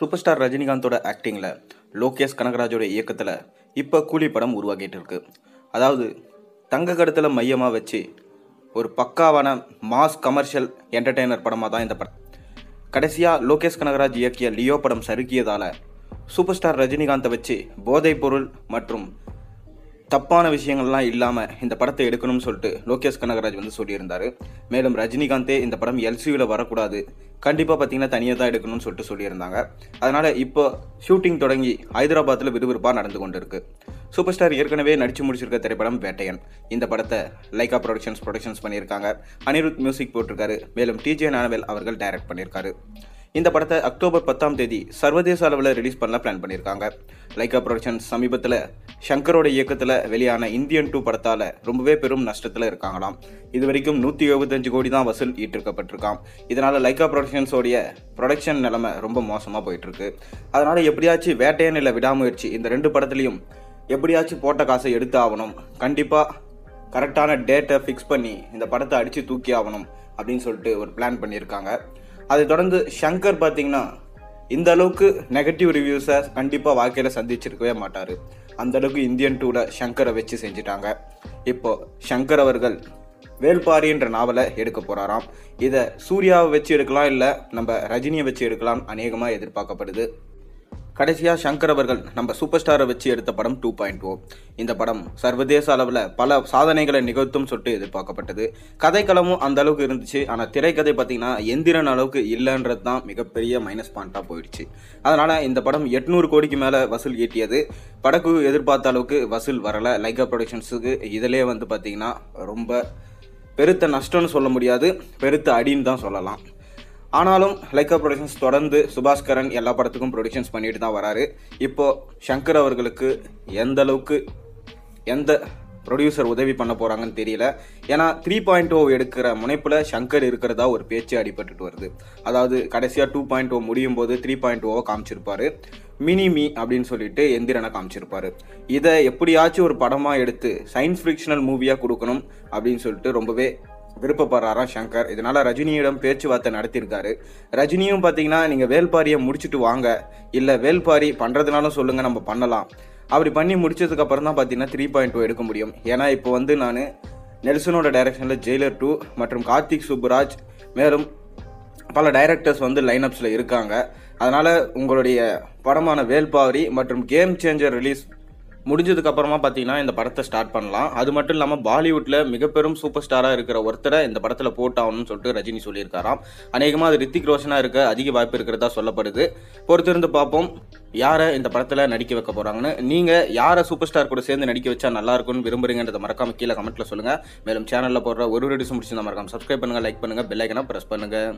Super star ரஜினிகாந்தோட ஆக்டிங்கில் Lokesh கனகராஜோட இயக்கத்தில் இப்போ கூலி படம் உருவாக்கிட்டு இருக்கு. அதாவது தங்க கடத்தில் மையமாக வச்சு ஒரு பக்காவான மாஸ் கமர்ஷியல் என்டர்டெய்னர் படமாக தான் இந்த படம். கடைசியாக லோகேஷ் கனகராஜ் இயக்கிய லியோ படம் சறுக்கியதால் சூப்பர் ஸ்டார் ரஜினிகாந்தை வச்சு போதைப் பொருள் மற்றும் தப்பான விஷயங்கள்லாம் இல்லாமல் இந்த படத்தை எடுக்கணும்னு சொல்லிட்டு லோகேஷ் கனகராஜ் சொல்லியிருந்தார். மேலும் ரஜினிகாந்தே இந்த படம் எல்சியூவில் வரக்கூடாது, கண்டிப்பாக பார்த்தீங்கன்னா தனியாக தான் எடுக்கணும்னு சொல்லிட்டு சொல்லியிருந்தாங்க. அதனால் இப்போ ஷூட்டிங் தொடங்கி ஹைதராபாத்தில் விறுவிறுப்பாக நடந்து கொண்டு இருக்கு. சூப்பர் ஸ்டார் ஏற்கனவே நடித்து முடிச்சிருக்க திரைப்படம் வேட்டையன். இந்த படத்தை லைகா ப்ரொடக்ஷன்ஸ் பண்ணியிருக்காங்க. அனிருத் மியூசிக் போட்டிருக்காரு. மேலும் டிஜே ஞானவேல் அவர்கள் டைரக்ட் பண்ணியிருக்காரு. இந்த படத்தை அக்டோபர் 10 சர்வதேச அளவில் ரிலீஸ் பண்ண பிளான் பண்ணியிருக்காங்க. லைகா ப்ரொடக்ஷன்ஸ் சமீபத்தில் ஷங்கரோட இயக்கத்தில் வெளியான இந்தியன் 2 படத்தால் ரொம்பவே பெரும் நஷ்டத்தில் இருக்காங்களாம். இது வரைக்கும் 175 கோடி தான் வசூல் ஈட்டிருக்கப்பட்டிருக்காம். இதனால் லைகா ப்ரொடக்ஷன்ஸோடைய ப்ரொடக்ஷன் நிலைமை ரொம்ப மோசமாக போயிட்டுருக்கு. அதனால் எப்படியாச்சும் வேட்டையன் இல்லை விடாமுயற்சி இந்த 2 படத்துலையும் எப்படியாச்சும் போட்ட காசை எடுத்து ஆகணும், கண்டிப்பாக கரெக்டான டேட்டை ஃபிக்ஸ் பண்ணி இந்த படத்தை அடித்து தூக்கி ஆகணும் அப்படின்னு சொல்லிட்டு ஒரு பிளான் பண்ணியிருக்காங்க. அதை தொடர்ந்து ஷங்கர் பார்த்தீங்கன்னா இந்த அளவுக்கு நெகட்டிவ் ரிவ்யூஸை கண்டிப்பாக வாழ்க்கையில் சந்திச்சிருக்கவே மாட்டார். அந்த அளவுக்கு இந்தியன் 2ல ஷங்கரை வச்சு செஞ்சுட்டாங்க. இப்போ ஷங்கர் அவர்கள் வேல்பாரின்ற நாவலை எடுக்க போகிறாராம். இதை சூர்யாவை வச்சு எடுக்கலாம், இல்லை நம்ம ரஜினியை வச்சு எடுக்கலாம் அநேகமாக எதிர்பார்க்கப்படுது. கடைசியாக ஷங்கர் அவர்கள் நம்ம சூப்பர் ஸ்டாரை வச்சு எடுத்த படம் 2.0. இந்த படம் சர்வதேச அளவில் பல சாதனைகளை நிகழ்த்தும் சொல்லிட்டு எதிர்பார்க்கப்பட்டது. கதைக்களமும் அந்த அளவுக்கு இருந்துச்சு. ஆனால் திரைக்கதை பார்த்தீங்கன்னா எந்திரன் அளவுக்கு இல்லைன்றது தான் மிகப்பெரிய மைனஸ் பாயிண்டாக போயிடுச்சு. அதனால் இந்த படம் 800 கோடிக்கு மேலே வசூல் ஈட்டியது. படக்குழு எதிர்பார்த்த அளவுக்கு வசூல் வரலை. லைகா ப்ரொடக்ஷன்ஸுக்கு இதிலே பார்த்தீங்கன்னா ரொம்ப பெருத்த நஷ்டம்னு சொல்ல முடியாது, பெருத்த அடின்னு தான் சொல்லலாம். ஆனாலும் லைகா ப்ரொடக்ஷன்ஸ் தொடர்ந்து சுபாஸ்கரன் எல்லா படத்துக்கும் ப்ரொடக்ஷன்ஸ் பண்ணிட்டு தான் வராரு. இப்போது ஷங்கர் அவர்களுக்கு எந்த அளவுக்கு எந்த ப்ரொடியூசர் உதவி பண்ண போகிறாங்கன்னு தெரியல. ஏன்னா 3.0 எடுக்கிற முனைப்பில் ஷங்கர் இருக்கிறதா ஒரு பேச்சு அடிபட்டுட்டு வருது. அதாவது கடைசியாக 2.0 முடியும் போது 3.0 காமிச்சிருப்பாரு. மினி அப்படின்னு சொல்லிட்டு எந்திரனை காமிச்சிருப்பாரு. இதை எப்படியாச்சும் ஒரு படமாக எடுத்து சயின்ஸ் ஃபிக்ஷனல் மூவியாக கொடுக்கணும் அப்படின்னு சொல்லிட்டு ரொம்பவே விருப்பப்படுறாராம் ஷங்கர். இதனால ரஜினியிடம் பேச்சுவார்த்தை நடத்தியிருக்காரு. ரஜினியும் பார்த்தீங்கன்னா நீங்கள் வேல்பாரியை முடிச்சுட்டு வாங்க, இல்லை வேல்பாரி பண்ணுறதுனாலும் சொல்லுங்கள், நம்ம பண்ணலாம். அப்படி பண்ணி முடிச்சதுக்கு அப்புறம் தான் பார்த்தீங்கன்னா 3.0 எடுக்க முடியும். ஏன்னா இப்போ நான் நெல்சனோட டைரக்ஷனில் ஜெயிலர் 2 மற்றும் கார்த்திக் சுப்புராஜ் மேலும் பல டைரக்டர்ஸ் லைனப்ஸில் இருக்காங்க. அதனால் உங்களுடைய படமான வேல்பாரி மற்றும் கேம் சேஞ்சர் ரிலீஸ் முடிஞ்சதுக்கு அப்புறமா பார்த்தீங்கன்னா இந்த படத்தை ஸ்டார்ட் பண்ணலாம். அது மட்டும் இல்லாமல் பாலிவுட்டில் மிகப்பெரும் சூப்பர் ஸ்டாராக இருக்கிற ஒருத்தரை இந்த படத்தில் போட்டாகணும்னு சொல்லிட்டு ரஜினி சொல்லியிருக்காராம். அநேகமாக அது ரித்திக் ரோஷனாக இருக்க அதிக வாய்ப்பு இருக்கிறதா சொல்லப்படுது. பொறுத்திருந்து பார்ப்போம் யாரை இந்த படத்தில் நடிக்க வைக்க போகிறாங்கன்னு. நீங்கள் யாரை சூப்பர் ஸ்டார் கூட சேர்ந்து நடிக்க வச்சா நல்லா இருக்கும்னு விரும்புறீங்கன்றதை மறக்காம கீழே கமெண்ட்டில் சொல்லுங்கள். மேலும் சேனலில் போடுற ஒரு வீடியோஸ் முடிச்சு மறக்காம சப்ஸ்கிரைப் பண்ணுங்கள், லைக் பண்ணுங்கள், பெல் ஐக்கனை ப்ரெஸ் பண்ணுங்கள்.